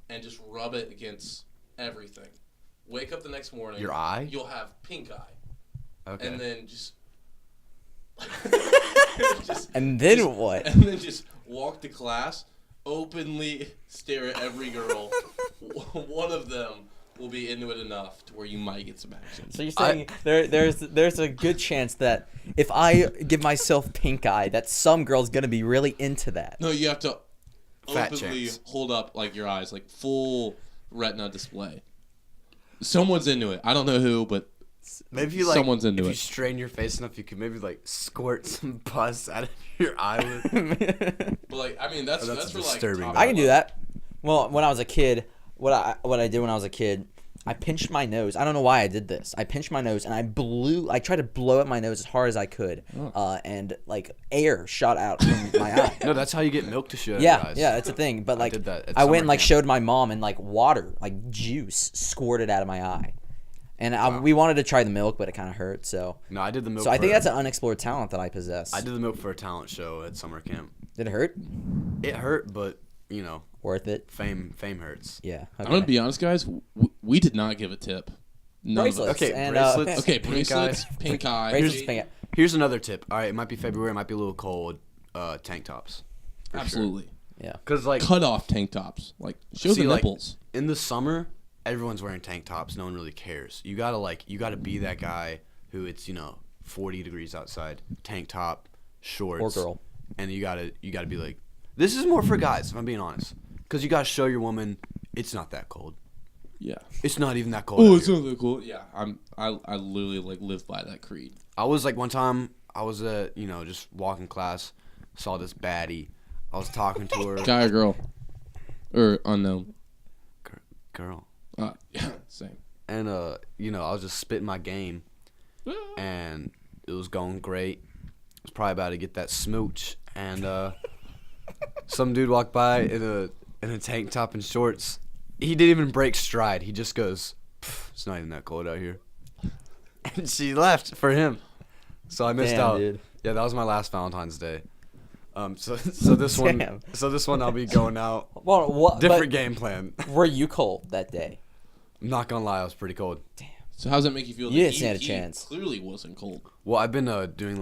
and just rub it against everything. Wake up the next morning. Your eye? You'll have pink eye. Okay. And then just And then what? And then just walk to class, openly stare at every girl. One of them will be into it enough to where you might get some action. So you're saying there's a good chance that if I give myself pink eye, that some girl's gonna be really into that. No, you have to Fat openly chance. hold up like your eyes, like full retina display. Someone's into it. I don't know who, but Maybe you someone's into if it. you strain your face enough, you could maybe like squirt some pus out of your eyelid. But like, I mean, that's for like. disturbing. top I can do level. that. Well, when I was a kid, what I did when I was a kid, I pinched my nose. I don't know why I did this. I pinched my nose and I tried to blow at my nose as hard as I could, and like air shot out from my eye. No, that's how you get milk to shoot out of your Yeah, eyes. yeah, it's a thing. But like, did that at I went summer and like camp. showed my mom, and like water, like juice, squirted out of my eye. And we wanted to try the milk, but it kind of hurt. So No, I did the milk. I think for- that's an unexplored talent that I possess. I did the milk for a talent show at summer camp. Did it hurt? It hurt, but Worth it? fame hurts. Yeah. I'm gonna be honest, guys. We did not give a tip. None of us. Bracelets. Okay, and, bracelets. Okay, Pink bracelets, eye. pink eye. Bracelets, pink eye. Here's another tip. All right, it might be February, it might be a little cold. Tank tops. For Absolutely. Yeah. Because like Cut off tank tops. Like show the like, nipples. in the summer, everyone's wearing tank tops. No one really cares. You gotta be that guy who it's 40 degrees outside, tank top, shorts, Or girl. and you gotta be like, this is more for guys. If I'm being honest, because you gotta show your woman it's not that cold. Yeah. It's not even that cold. Oh, out it's here. not that cool. Yeah. I literally like live by that creed. I was like one time I was just walking class, saw this baddie. I was talking to her. Guy or girl, or unknown. Girl. Yeah, same. And I was just spitting my game, and it was going great. I was probably about to get that smooch, and some dude walked by in in a tank top and shorts. He didn't even break stride. He just goes, "It's not even that cold out here." And she left for him. So I missed out. Dude. Yeah, that was my last Valentine's Day. So this one I'll be going out. Well, what, Different game plan. Were you cold that day? I'm not gonna lie, I was pretty cold. Damn. So how does that make you feel? You that didn't stand a chance. Clearly wasn't cold. Well, I've been doing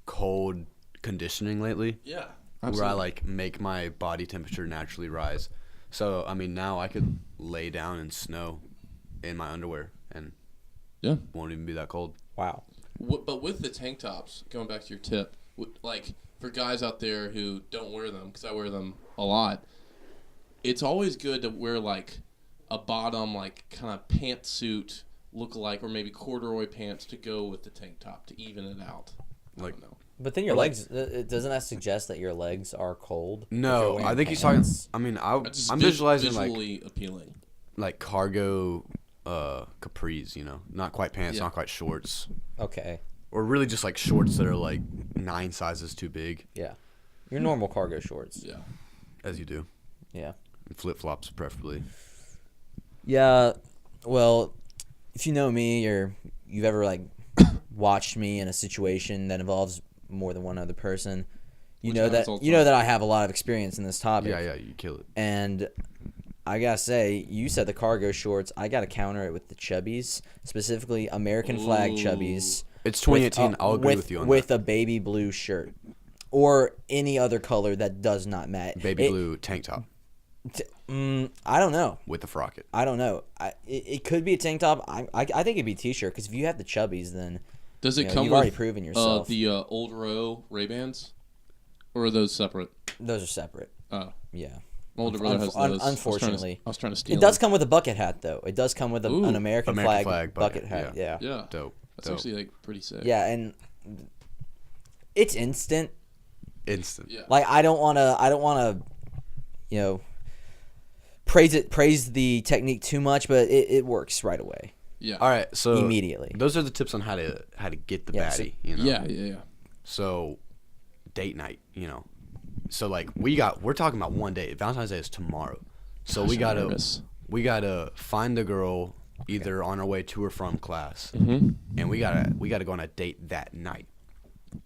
cold conditioning lately. Yeah. Where I make my body temperature naturally rise. So I mean now I could lay down in snow in my underwear and won't even be that cold. Wow. But with the tank tops, going back to your tip, for guys out there who don't wear them, because I wear them a lot, it's always good to wear a bottom kind of pantsuit look-alike, or maybe corduroy pants to go with the tank top to even it out. I don't know. But then your legs, doesn't that suggest that your legs are cold? No, I think he's talking. I mean, I'm visualizing visually appealing, cargo capris. Not quite pants, not quite shorts. Okay. Or really just shorts that are 9 sizes too big. Yeah. Your normal cargo shorts. Yeah. As you do. Yeah. And flip-flops preferably. Yeah. Well, if you know me or you've ever watched me in a situation that involves more than one other person, you know that I have a lot of experience in this topic. Yeah, you kill it. And I gotta say, you said the cargo shorts. I gotta counter it with the chubbies, specifically American flag chubbies. It's 2018. I'll agree with you on that. With a baby blue shirt or any other color that does not match. Baby blue tank top. I don't know. With a frocket. I don't know. It could be a tank top. I think it'd be a t-shirt because if you have the chubbies, then does it come you've with already proven yourself. The Old Row Ray-Bans, or are those separate? Those are separate. Oh, yeah. Older brother has those. Unfortunately, I was trying to steal. It does come with a bucket hat though. It does come with an American flag bucket hat. Yeah. Dope. That's actually pretty sick. Yeah, and it's instant. Yeah. I don't wanna, praise the technique too much, but it works right away. Yeah. All right. So immediately. Those are the tips on how to get the baddie. Yeah. So date night. So we're talking about one day. Valentine's Day is tomorrow. So we gotta find the girl either on our way to or from class, and we gotta go on a date that night.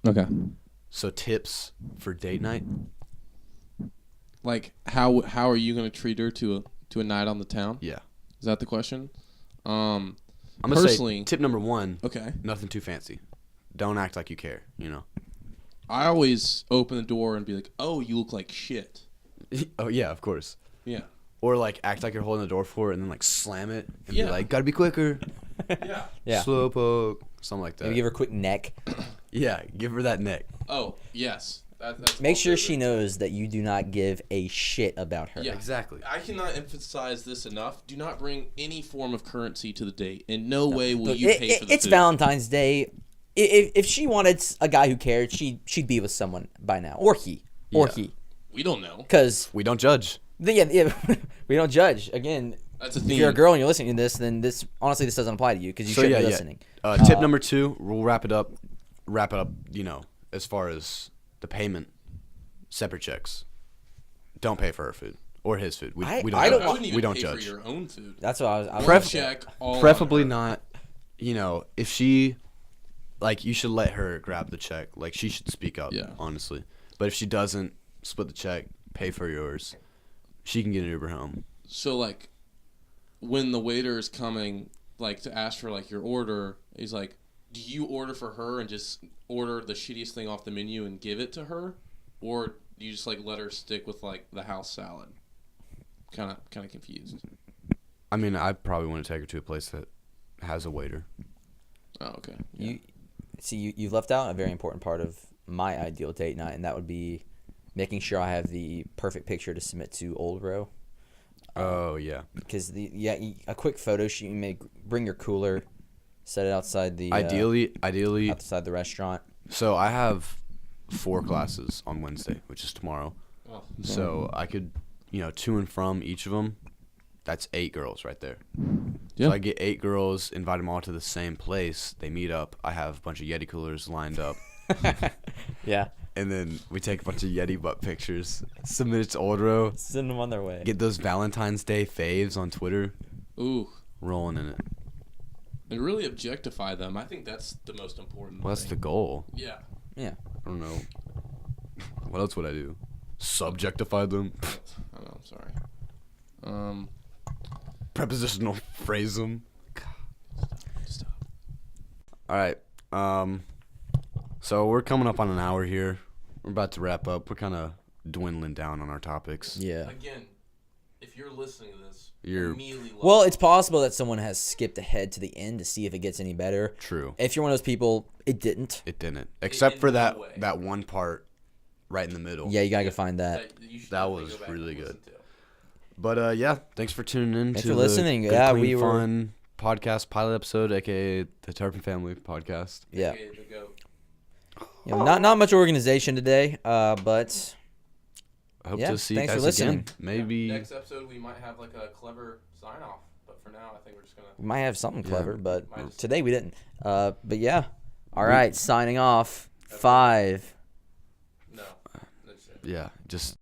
Okay. So tips for date night. How are you gonna treat her to a night on the town? Yeah. Is that the question? I'm gonna say tip number 1. Okay. Nothing too fancy. Don't act like you care. I always open the door and be like, "Oh, you look like shit." Oh yeah, of course. Yeah. Or act like you're holding the door for it and then slam it and be like, "Gotta be quicker." Yeah. Slow poke, something like that. Maybe give her a quick neck. Yeah, give her that neck. Oh yes. That's Make sure she knows that you do not give a shit about her. Yeah, exactly. I cannot emphasize this enough. Do not bring any form of currency to the date. In no way will you pay for the It's food. Valentine's Day. If she wanted a guy who cared, she'd be with someone by now, or he. We don't know. Because we don't judge. Yeah, we don't judge. Again, that's a theme. If you're a girl and you're listening to this, then this doesn't apply to you because you shouldn't be listening. Tip number 2, we'll wrap it up. As far as the payment, separate checks. Don't pay for her food or his food. We don't. I wouldn't even we don't pay judge. for your own food. That's what I was. Check all. Preferably not. If she, you should let her grab the check. She should speak up. Yeah. Honestly, but if she doesn't, split the check, pay for yours. She can get an Uber home. So when the waiter is coming, to ask for your order, he's like, do you order for her and just order the shittiest thing off the menu and give it to her, or do you just let her stick with the house salad? Kind of confused. I mean, I probably want to take her to a place that has a waiter. Oh, okay. Yeah. You've left out a very important part of my ideal date night, and that would be making sure I have the perfect picture to submit to Old Row. Oh yeah. Because a quick photo shoot. You may bring your cooler, set it outside the ideally outside the restaurant. So I have 4 classes on Wednesday, which is tomorrow. Oh, so I could, to and from each of them. That's 8 girls right there. Yeah. So I get 8 girls, invite them all to the same place. They meet up. I have a bunch of Yeti coolers lined up. Yeah. And then we take a bunch of Yeti butt pictures. Submit it to Oldro. Send them on their way. Get those Valentine's Day faves on Twitter. Ooh. Rolling in it. And really objectify them. I think that's the most important Well, that's thing. the goal. Yeah. Yeah. I don't know. What else would I do? Subjectify them? I know, I'm sorry. Prepositional phrase them? Stop. All right. So we're coming up on an hour here. We're about to wrap up. We're kind of dwindling down on our topics. Yeah. Again, if you're listening to this, You're immediately Well, it's possible that someone has skipped ahead to the end to see if it gets any better. true. If you're one of those people, it didn't. It didn't, except in for no that way. that one part right in the middle. Yeah, you gotta go find that. you should That definitely was go back really and good. listen to. But yeah, thanks for tuning in. Thanks to for the listening. Good, Yeah, Clean, we were- fun podcast pilot episode, aka the Turpin Family podcast. Yeah. Okay, the goat. You know, not much organization today, but I hope Yeah, to see you thanks for guys listening. again. Maybe Next episode we might have like a clever sign off, but for now I think we're just gonna. we might have something clever. But Might just- today we didn't. But yeah. All right, signing off. 5. No. That's it. yeah, just